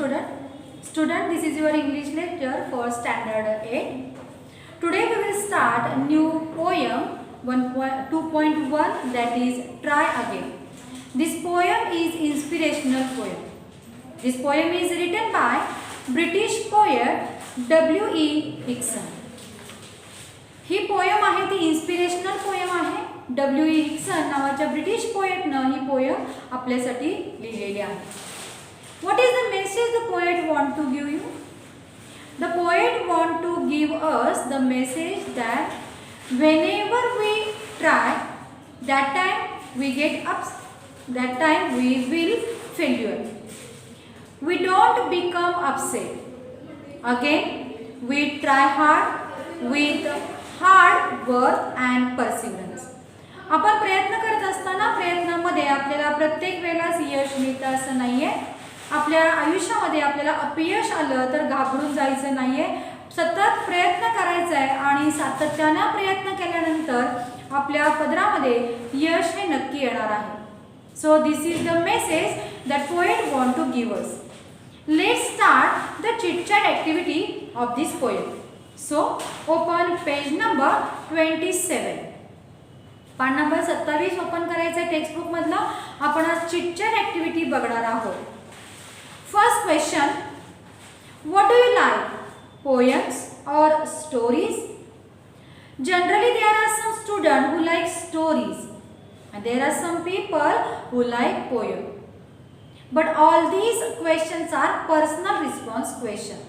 student. Student, this is your English lecture for standard 8. Today we will start a new poem 2.1, that is Try Again. This poem is inspirational poem. This poem is written by British poet W.E. Hickson. He poem आहे ती inspirational poem आहे. W.E. Hickson नावाच्या British पोएटनं ही poem आपल्यासाठी लिहिलेली आहे. What is the message the poet want to give you? The poet want to give us the message that whenever we try, that time we get ups, that time we will failure. We don't become upset. Again, we try hard with hard work and perseverance. आपण प्रयत्न करत असताना प्रयत्नामध्ये आपल्याला प्रत्येक वेळेलाच यश मिळतं असं नाहीये. आपल्या आयुष्यामध्ये आपल्याला अपयश आलं तर घाबरून जायचं नाहीये. सतत प्रयत्न करायचा आहे आणि सातत्याने प्रयत्न केल्यानंतर आपल्या पदरामध्ये यश हे नक्की येणार आहे. So this is the message that poet want to give us. Let's start the chitchat activity of this poem. So open page number 27. पान नंबर 27 ओपन करायचं आहे टेक्स्टबुक मधलं. आपण आज चिट-चॅट ॲक्टिव्हिटी बघणार आहोत. First question, what do you like, poems or stories? Generally there are some students who like stories and there are some people who like poem. But all these questions are personal response question.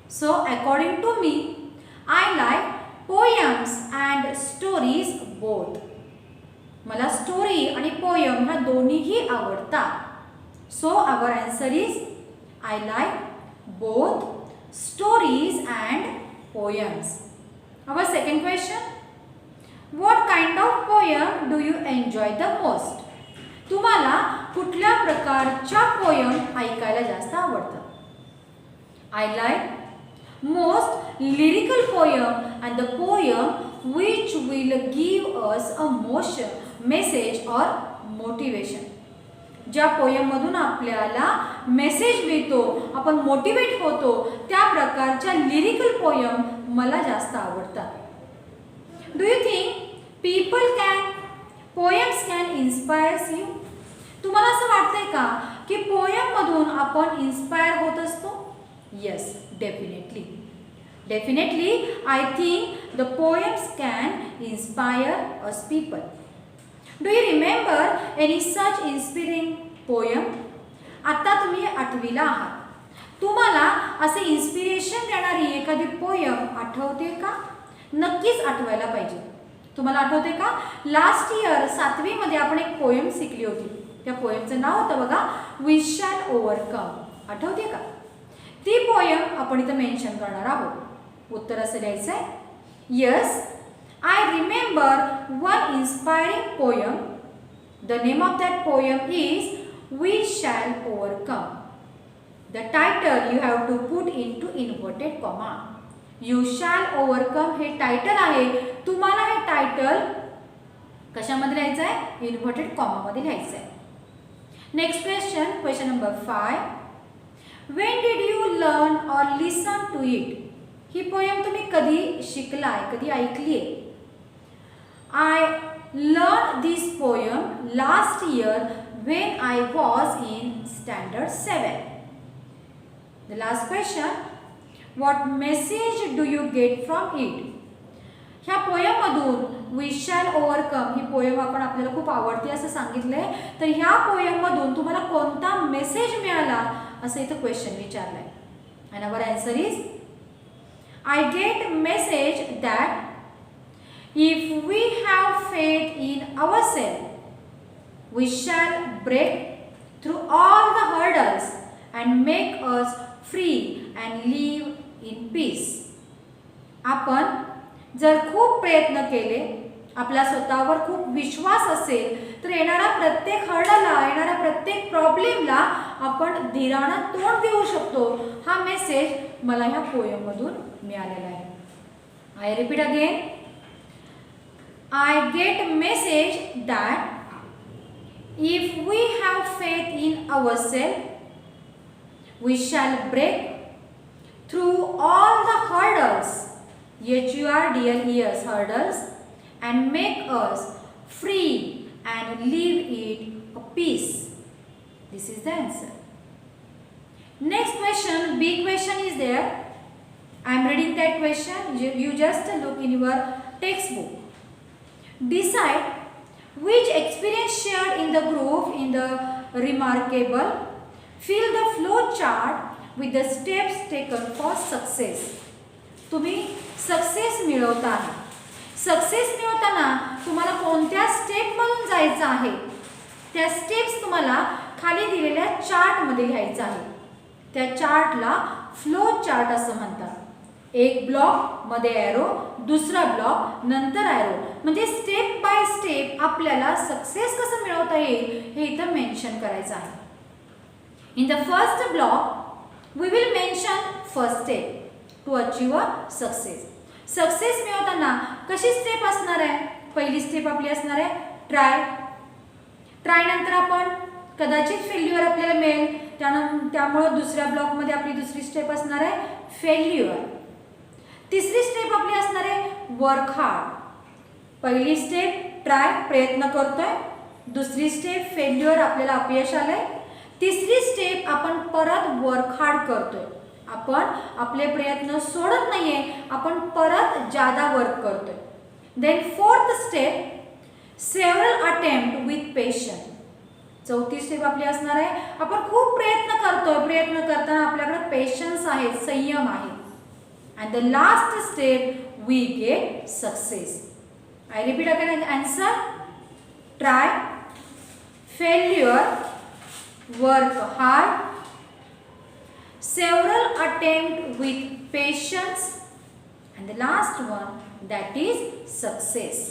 So according to me, I like poems and stories both. मला story आणि poem ह्या दोन्हीही आवडतात. So our answer is I like both stories and poems. Our second question, what kind of poem do you enjoy the most? तुम्हाला कुठल्या प्रकारच्या poem ऐकायला जास्त आवडतं? I like most lyrical poem and the poem which will give us a motion, message or motivation. ज्या poem मधून आपल्याला message मिळतो, आपण मोटिवेट होतो, त्या प्रकारच्या लिरिकल पोयम मला जास्त आवडतात. Do you think poems can inspires you? तुम्हाला असं वाटतंय का की पोयम मधून आपण इन्स्पायर होत असतो? Yes, definitely I think the poems can inspire us people. Do you remember any such inspiring poem? आता तुम्ही 8वीला आहात. तुम्हाला असे इन्स्पिरेशन देणारी एखादी पोयम आठवते का? नक्कीच आठवायला पाहिजे. तुम्हाला आठवते का? लास्ट इयर 7वी मध्ये आपण एक पोयम शिकली होती. त्या पोयमचं नाव होतं बघा, वी शॅल ओव्हरकम. आठवते का? ती पोयम आपण इथं मेन्शन करणार आहोत. उत्तर असं लिहायचं आहे. Yes, I remember one inspiring poem. The name of that poem is We Shall Overcome. The title you have to put into inverted comma. You shall overcome हे टायटल आहे. तुम्हाला हे टायटल कशामध्ये लिहायचं आहे? इन्व्हर्टेड कॉमा मध्ये लिहायचं आहे. Next question, question number 5. When did you learn or listen to it? He poem तुम्ही कधी शिकलाय, कधी ऐकली आहे? I learned this poem last year when I was in standard 7. The last question, what message do you get from it? ह्या poem मधून We Shall Overcome he poem आपण आपल्याला खूप आवडते असं सांगितलंय. तर ह्या पोयम मधून तुम्हाला कोणता मेसेज मिळाला असं इथं question विचारलंय. And our answer is I get message that if we have faith in ourselves, we shall break through all the hurdles and make us free and live in peace. आपण जर खूप प्रयत्न केले, आपला स्वतःवर खूप विश्वास असेल तर येणाऱ्या प्रत्येक हर्डलला, येणाऱ्या प्रत्येक प्रॉब्लेमला आपण धीरानं तोंड देऊ शकतो. हा मेसेज मला ह्या पोयम मधून मिळालेला आहे. I repeat again, I get message that if we have faith in ourselves, We shall break through all the hurdles, HURDLES, hurdles, and make us free and live it a peace. This is the answer. Next question, B question is there. I am reading that question. You just look in your textbook. Decide which experience shared in the group in the remarkable. Fill the flow chart with the steps taken for success. तुम्ही success मिळवता आहे. Success मिळवताना तुम्हाला कोणत्या step मधून जायचं आहे त्या स्टेप्स तुम्हाला खाली दिलेल्या चार्ट मध्ये लिहायचं आहे. त्या चार्टला फ्लो चार्ट असं म्हणतात. एक ब्लॉक मध्ये एरो, दुसरा ब्लॉक नंतर एरो, म्हणजे स्टेप बाय स्टेप आपल्याला सक्सेस कसं मिळवता येईल हे इथं मेन्शन करायचं आहे. In the first block we will mention first step to achieve a success. Success मिळवताना कशी स्टेप असणार आहे. पहिली स्टेप आपली असणार आहे ट्राय. ट्राय नंतर आपण कदाचित फेल्युअर आपल्याला मिळेल, त्यामुळे दुसऱ्या ब्लॉक मध्ये आपली दुसरी स्टेप असणार आहे फेल्युअर. तिसरी स्टेप आपली असणार आहे वर्क हार्ड. पहिली स्टेप ट्राय, प्रयत्न करतोय. दुसरी स्टेप फेल्युअर, आपल्याला अपयश आलंय. तिसरी स्टेप आपण परत वर्क हार्ड करतोय. आपण आपले प्रयत्न सोडत नाहीये, आपण परत जादा वर्क करतोय. Then fourth step several attempt with patience. चौथी स्टेप आपली असणार आहे आपण खूप प्रयत्न करतोय, प्रयत्न करताना आपल्याकडे पेशन्स आहे, संयम आहे. And the last step we get success. I repeat again answer. Try, failure, work hard, several attempt with patience, and the last one that is success.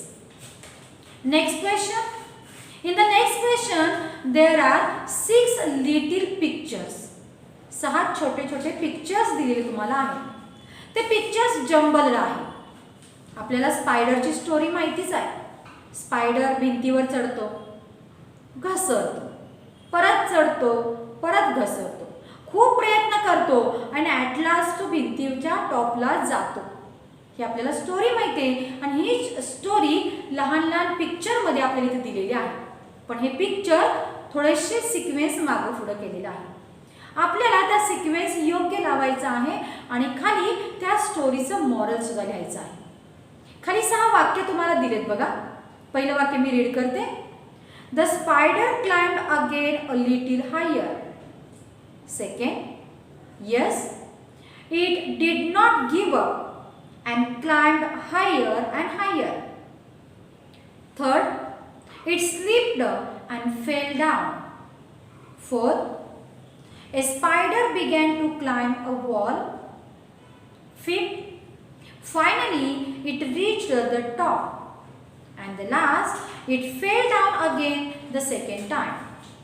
Next question. In the next question there are 6 little pictures. 6 छोटे छोटे pictures दिलेले तुम्हाला आहेत. ते pictures jumble आहे. आपल्याला स्पायडरची story माहितीच आहे. स्पायडर भिंतीवर चढतो, घसरतो, परत चढतो, परत घसरतो, खूप प्रयत्न करतो आणि ॲट लास्ट तो भिंतीच्या टॉपला जातो. ही आपल्याला स्टोरी माहिती आहे आणि ही स्टोरी लहान लहान पिक्चरमध्ये आपल्याला इथे दिलेली आहे. पण हे पिक्चर थोडेसे सिक्वेन्स मागे पुढे केलेलं आहे. आपल्याला त्या सिक्वेन्स योग्य लावायचा आहे आणि खाली त्या स्टोरीचं मॉरल सुद्धा लिहायचं आहे. खाली 6 वाक्य तुम्हाला दिलेत बघा. पहिलं वाक्य मी रीड करते. The spider climbed again a little higher. Second, yes it did not give up and climbed higher and higher. Third, it slipped and fell down. Fourth, a spider began to climb a wall. Fifth, finally it reached the top. And the last, it fell down again the second time.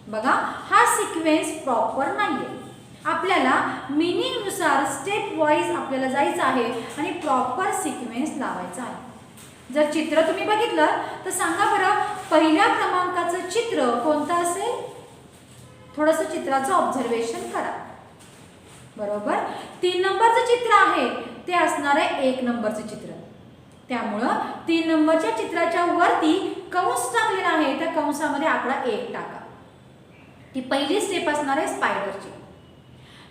बघा, हा sequence proper नाहीये. आपल्याला meaning नुसार step wise आपल्याला जायचं आहे आणि proper sequence लावायचा आहे. जर चित्र तुम्ही बघितलं तर सांगा बरं पहिल्या क्रमांकाचं चित्र कोणतं असेल. थोडंसं चित्राचं ऑब्झर्वेशन करा. बरोबर, 3 नंबरचं चित्र आहे ते असणार आहे 1 नंबरचं चित्र. त्यामुळं 3 नंबरच्या चित्राच्या वरती कंस टाकलेला आहे, त्या कंसामध्ये आकडा 1 टाका. ती पहिली स्टेप असणार आहे स्पायडरची.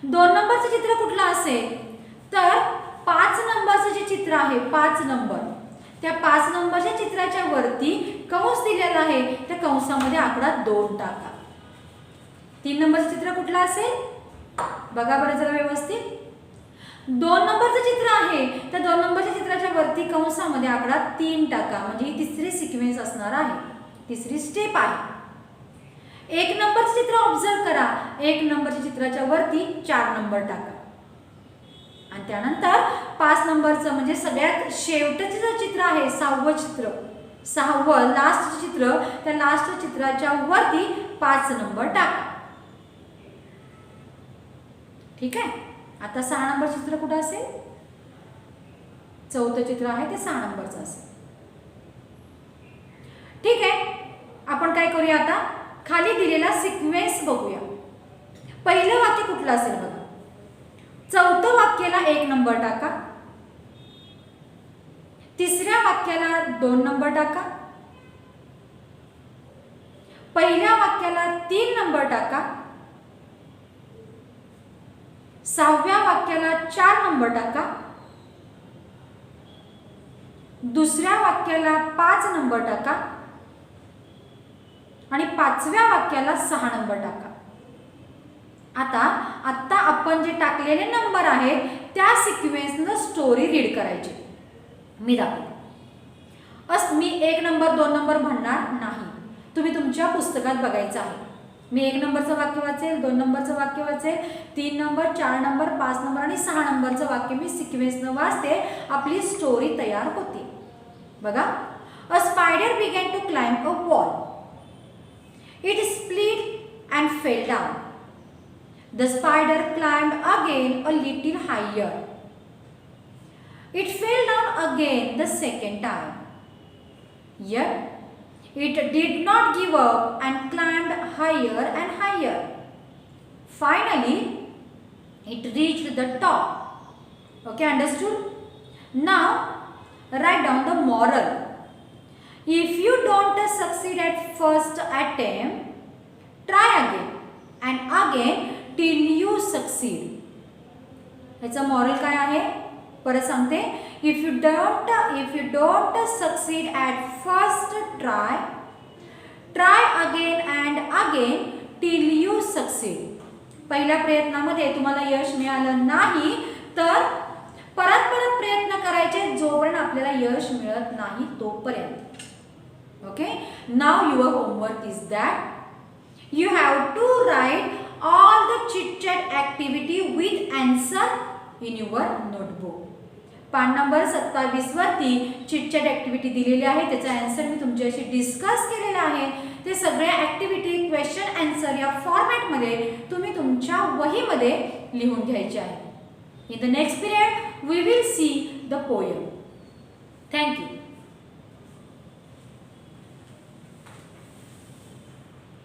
2 नंबरचं चित्र कुठलं असेल तर 5 नंबरचं जे चित्र आहे 5 नंबर, त्या 5 नंबरच्या चित्राच्या वरती कंस दिलेला आहे, त्या कंसामध्ये आकडा 2 टाका. 3 नंबरचं चित्र कुठलं असेल बघा बरं जरा व्यवस्थित. 2 नंबरचं चित्र आहे, त्या 2 नंबरच्या चित्राच्या वरती कंसामध्ये आकडा 3 टाका. म्हणजे ही तिसरी सिक्वेन्स असणार आहे, तिसरी स्टेप आहे. 1 नंबरचं चित्र ऑब्झर्व करा. 1 नंबरच्या चित्राच्या वरती 4 नंबर टाका. आणि त्यानंतर 5 नंबरचं म्हणजे सगळ्यात शेवटचं जे चित्र आहे 6वं चित्र, 6वं लास्ट चित्र, त्या लास्ट चित्राच्या वरती 5 नंबर टाका. ठीक आहे. आता 6 नंबर चित्र कुठं असेल, 4थं चित्र आहे ते 6 नंबरचं असेल. ठीक आहे. आपण काय करूया आता खाली दिलेला सिक्वेन्स बघूया. पहिलं वाक्य कुठलं असेल बघा. चौथं वाक्याला 1 नंबर टाका. तिसऱ्या वाक्याला 2 नंबर टाका. पहिल्या वाक्याला 3 नंबर टाका. सहाव्या वाक्याला 4 नंबर टाका. दुसऱ्या वाक्याला 5 नंबर टाका आणि पाचव्या वाक्याला 6 नंबर टाका. आता आपण जे टाकलेले नंबर आहेत त्या सिक्वेन्सनं स्टोरी रीड करायची. मी दाखवते. मी 1 नंबर 2 नंबर म्हणणार नाही, तुम्ही तुमच्या पुस्तकात बघायचं आहे. मी 1 नंबरचं वाक्य वाचेल, 2 नंबरचं वाक्य वाचेल, 3 नंबर, 4 नंबर, 5 नंबर आणि 6 नंबरचं वाक्य मी सिक्वेन्सनं वाचते. आपली स्टोरी तयार होते. बघा. A spider began to climb a wall. It split and fell down. The spider climbed again a little higher. It fell down again the second time. Yet it did not give up and climbed higher and higher. Finally, it reached the top. Okay, understood? Now, write down the moral. If you don't succeed at first attempt, try again and again till you succeed. ह्याचा moral काय आहे परत सांगते. If you don't succeed at first try again and again till you succeed. पहिल्या प्रयत्नामध्ये तुम्हाला यश मिळालं नाही तर परत प्रयत्न करायचे जोपर्यंत आपल्याला यश मिळत नाही तोपर्यंत. Okay. Now your homework is that you have to write all the chit chat activity with answer in your notebook. पान नंबर 27 वरती चिट चॅट ऍक्टिव्हिटी दिलेली आहे. त्याचा आन्सर मी तुमच्याशी डिस्कस केलेला आहे. ते सगळ्या ऍक्टिव्हिटी क्वेश्चन आन्सर या फॉर्मॅटमध्ये तुम्ही तुमच्या वहीमध्ये लिहून घ्यायचे आहे. In the next period we will see the poem. Thank you.